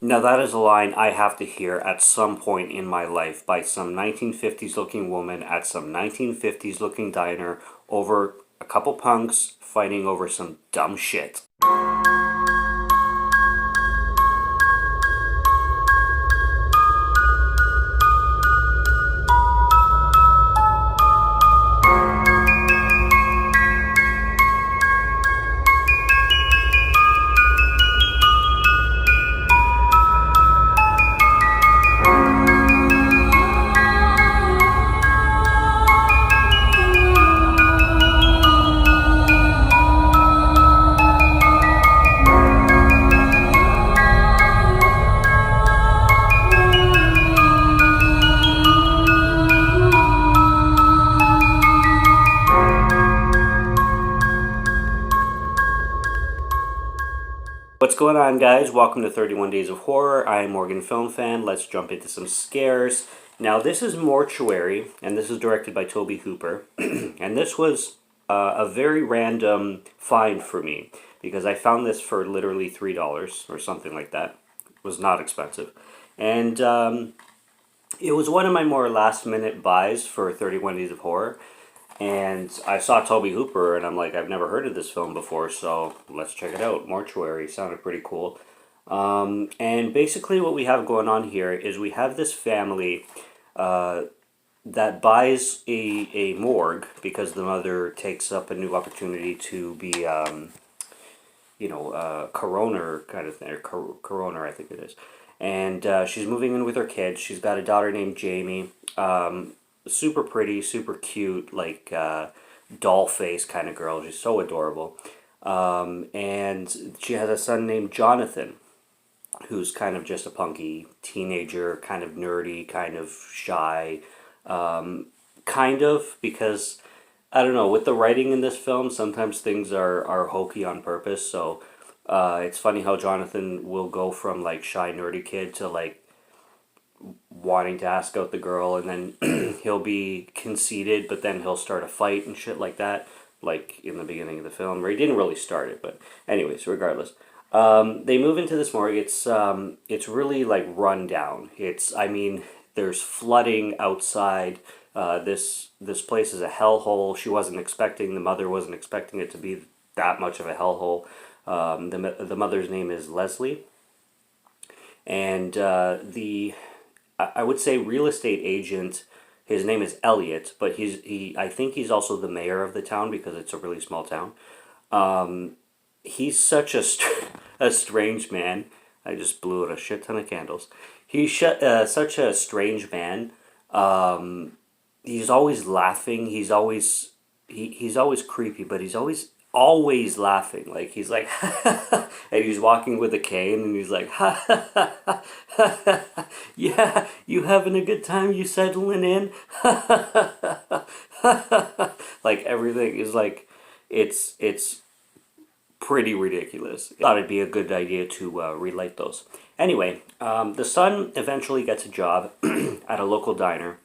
Now that is a line I have to hear at some point in my life by some 1950s looking woman at some 1950s looking diner over a couple punks fighting over some dumb shit. What's going on, guys? Welcome to 31 Days of Horror. I am Morgan Film Fan. Let's jump into some scares. Now, this is Mortuary, and this is directed by Tobe Hooper. And this was a very random find for me, because I found this for literally $3 or something like that. It was not expensive. And it was one of my more last-minute buys for 31 Days of Horror. And I saw Tobe Hooper, and I'm like, I've never heard of this film before, so let's check it out. Mortuary sounded pretty cool. And basically what we have going on here is we have this family that buys a morgue because the mother takes up a new opportunity to be, coroner kind of thing, or coroner, I think it is. And she's moving in with her kids. She's got a daughter named Jamie. Super pretty, super cute, like doll face kind of girl. She's so adorable. And she has a son named Jonathan, who's kind of just a punky teenager, kind of nerdy, kind of shy. Because, I don't know, with the writing in this film, sometimes things are hokey on purpose. So it's funny how Jonathan will go from like shy, nerdy kid to like wanting to ask out the girl, and then he'll be conceited, but then he'll start a fight and shit like that, like in the beginning of the film, where he didn't really start it, but anyways, regardless. They move into this morgue. It's really like run down. There's flooding outside. This place is a hellhole. The mother wasn't expecting it to be that much of a hellhole. The mother's name is Leslie, and I would say real estate agent, his name is Elliot, but I think he's also the mayor of the town because it's a really small town. He's such a strange man. I just blew out a shit ton of candles. He's such a strange man. He's always laughing. He's always creepy, but he's always laughing. Like he's like and he's walking with a cane and he's like yeah, you having a good time, you settling in? Like everything is like it's pretty ridiculous. I thought it'd be a good idea to relight those. Anyway, the son eventually gets a job at a local diner.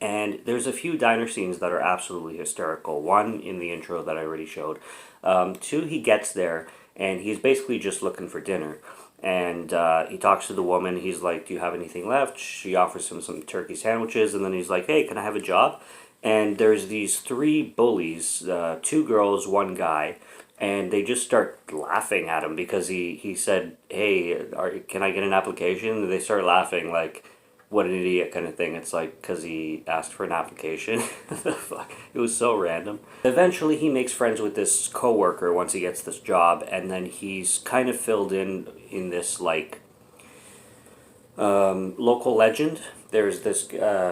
And there's a few diner scenes that are absolutely hysterical. One in the intro that I already showed. Two, he gets there and he's basically just looking for dinner. And he talks to the woman. He's like, do you have anything left? She offers him some turkey sandwiches. And then he's like, hey, can I have a job? And there's these three bullies, two girls, one guy. And they just start laughing at him because he said, hey, can I get an application? And they start laughing like, what an idiot kind of thing. It's like, because he asked for an application. Fuck. It was so random. Eventually, he makes friends with this coworker once he gets this job, and then he's kind of filled in this, like, local legend. There's this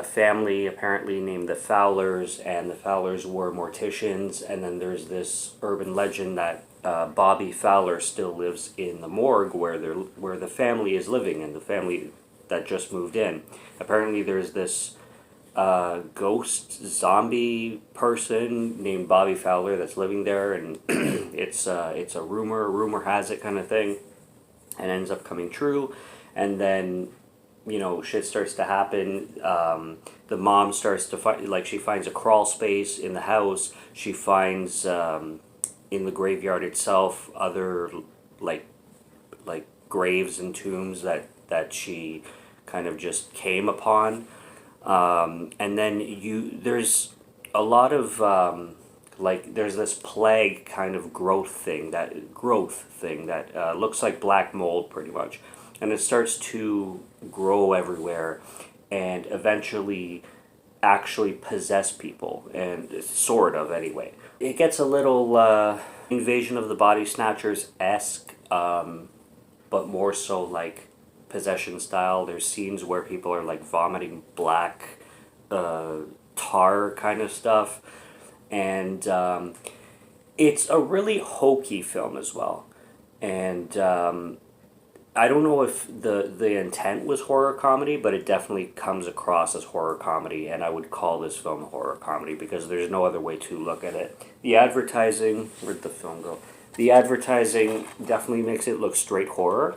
family, apparently, named the Fowlers, and the Fowlers were morticians, and then there's this urban legend that Bobby Fowler still lives in the morgue where the family is living, and the family that just moved in. Apparently there's this ghost zombie person named Bobby Fowler that's living there, and it's a rumor has it kind of thing, and ends up coming true. And then shit starts to happen. The mom starts to find, like, she finds a crawl space in the house. She finds in the graveyard itself other like graves and tombs that she kind of just came upon. And then there's a lot of like there's this plague kind of growth thing that looks like black mold pretty much, and it starts to grow everywhere, and eventually actually possess people, and sort of anyway. It gets a little Invasion of the Body Snatchers esque, but more so like possession style. There's scenes where people are like vomiting black uh, tar kind of stuff, and it's a really hokey film as well. And I don't know if the intent was horror comedy, but it definitely comes across as horror comedy, and I would call this film a horror comedy because there's no other way to look at it. The advertising, where'd the film go? The advertising definitely makes it look straight horror,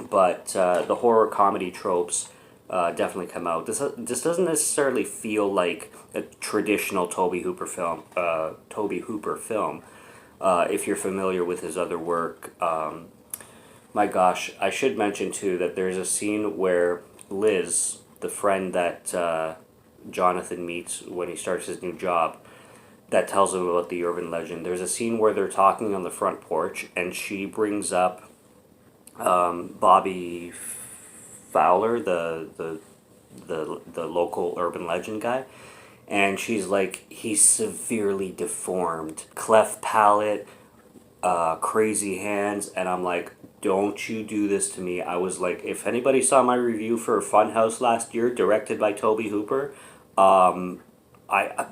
but the horror comedy tropes definitely come out. This doesn't necessarily feel like a traditional Tobe Hooper film. If you're familiar with his other work. My gosh, I should mention too that there's a scene where Liz, the friend that Jonathan meets when he starts his new job, that tells him about the urban legend. There's a scene where they're talking on the front porch, and she brings up Bobby Fowler, the local urban legend guy, and she's like, he's severely deformed, cleft palate, crazy hands, and I'm like, don't you do this to me. I was like, if anybody saw my review for Funhouse last year, directed by Tobe Hooper, I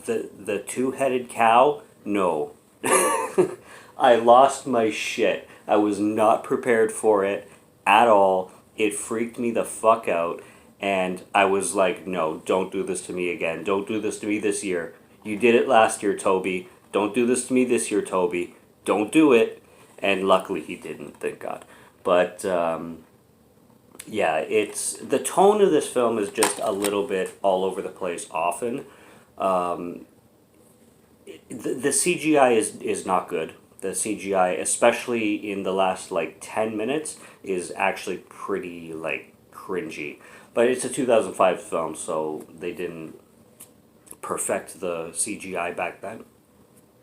the two-headed cow, no. I lost my shit. I was not prepared for it at all. It freaked me the fuck out, and I was like, no, don't do this to me again. Don't do this to me this year. You did it last year, Toby. Don't do this to me this year, Toby. Don't do it. And luckily he didn't, thank God. But yeah, it's the tone of this film is just a little bit all over the place often. The CGI is not good. The CGI, especially in the last like 10 minutes, is actually pretty like cringy. But it's a 2005 film, so they didn't perfect the CGI back then.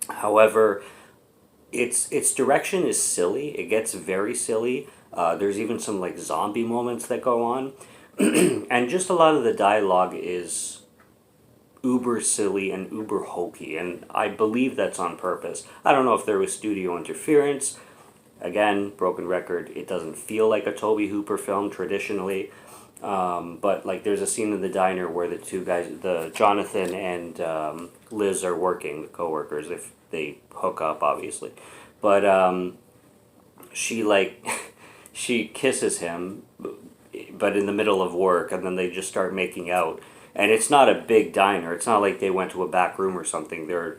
However, its direction is silly. It gets very silly. There's even some like zombie moments that go on, and just a lot of the dialogue is uber silly and uber hokey, and I believe that's on purpose. I don't know if there was studio interference. Again, broken record. It doesn't feel like a Tobe Hooper film traditionally. But like, there's a scene in the diner where the two guys, the Jonathan and Liz, are working, the coworkers. They hook up, obviously, but she like she kisses him, but in the middle of work, and then they just start making out. And it's not a big diner. It's not like they went to a back room or something. They're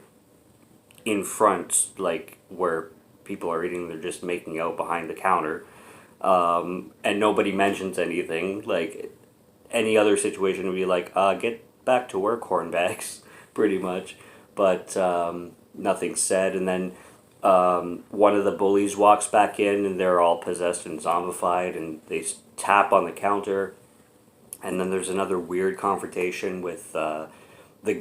in front, like where people are eating. They're just making out behind the counter, and nobody mentions anything. Like any other situation would be like, get back to work, hornbags, pretty much. But nothing said, and then one of the bullies walks back in, and they're all possessed and zombified, and they tap on the counter, and then there's another weird confrontation with the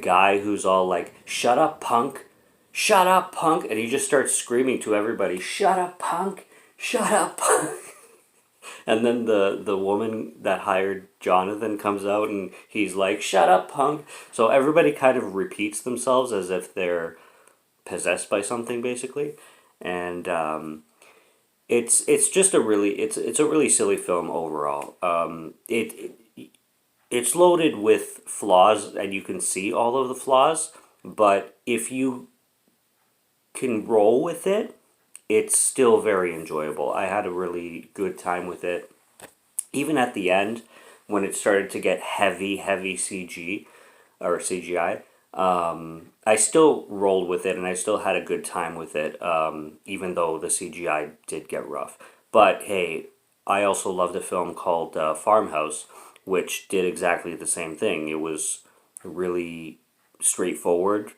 guy who's all like, "Shut up, punk! Shut up, punk!" And he just starts screaming to everybody, "Shut up, punk! Shut up, punk!" And then the woman that hired Jonathan comes out, and he's like, "Shut up, punk!" So everybody kind of repeats themselves as if they're possessed by something, basically. And it's just a really it's a really silly film overall. It's loaded with flaws, and you can see all of the flaws. But if you can roll with it, it's still very enjoyable. I had a really good time with it. Even at the end, when it started to get heavy CG or CGI, I still rolled with it, and I still had a good time with it, even though the CGI did get rough. But hey, I also loved a film called Farmhouse, which did exactly the same thing. It was really straightforward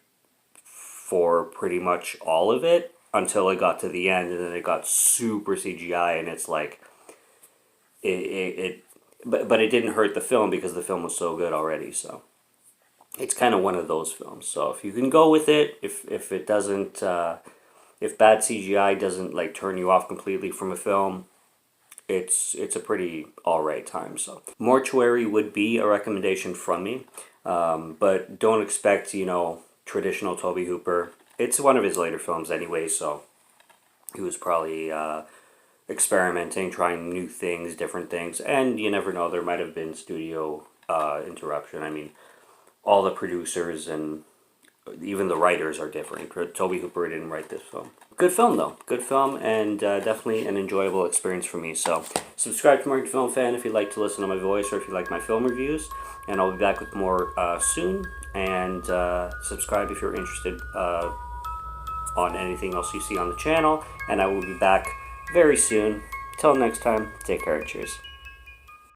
for pretty much all of it. until it got to the end, and then it got super CGI, and it's like it but it didn't hurt the film because the film was so good already. So it's kind of one of those films. So if you can go with it, if it doesn't, if bad CGI doesn't like turn you off completely from a film, it's a pretty alright time. So Mortuary would be a recommendation from me, but don't expect, you know, traditional Tobe Hooper. It's one of his later films anyway, so he was probably experimenting, trying new things, different things, and you never know, there might have been studio interruption. I mean, all the producers and even the writers are different. Tobe Hooper didn't write this film. Good film though, good film, and definitely an enjoyable experience for me. So subscribe to Market Film Fan if you'd like to listen to my voice or if you like my film reviews, and I'll be back with more soon. And subscribe if you're interested on anything else you see on the channel, and I will be back very soon. Till next time, take care and cheers.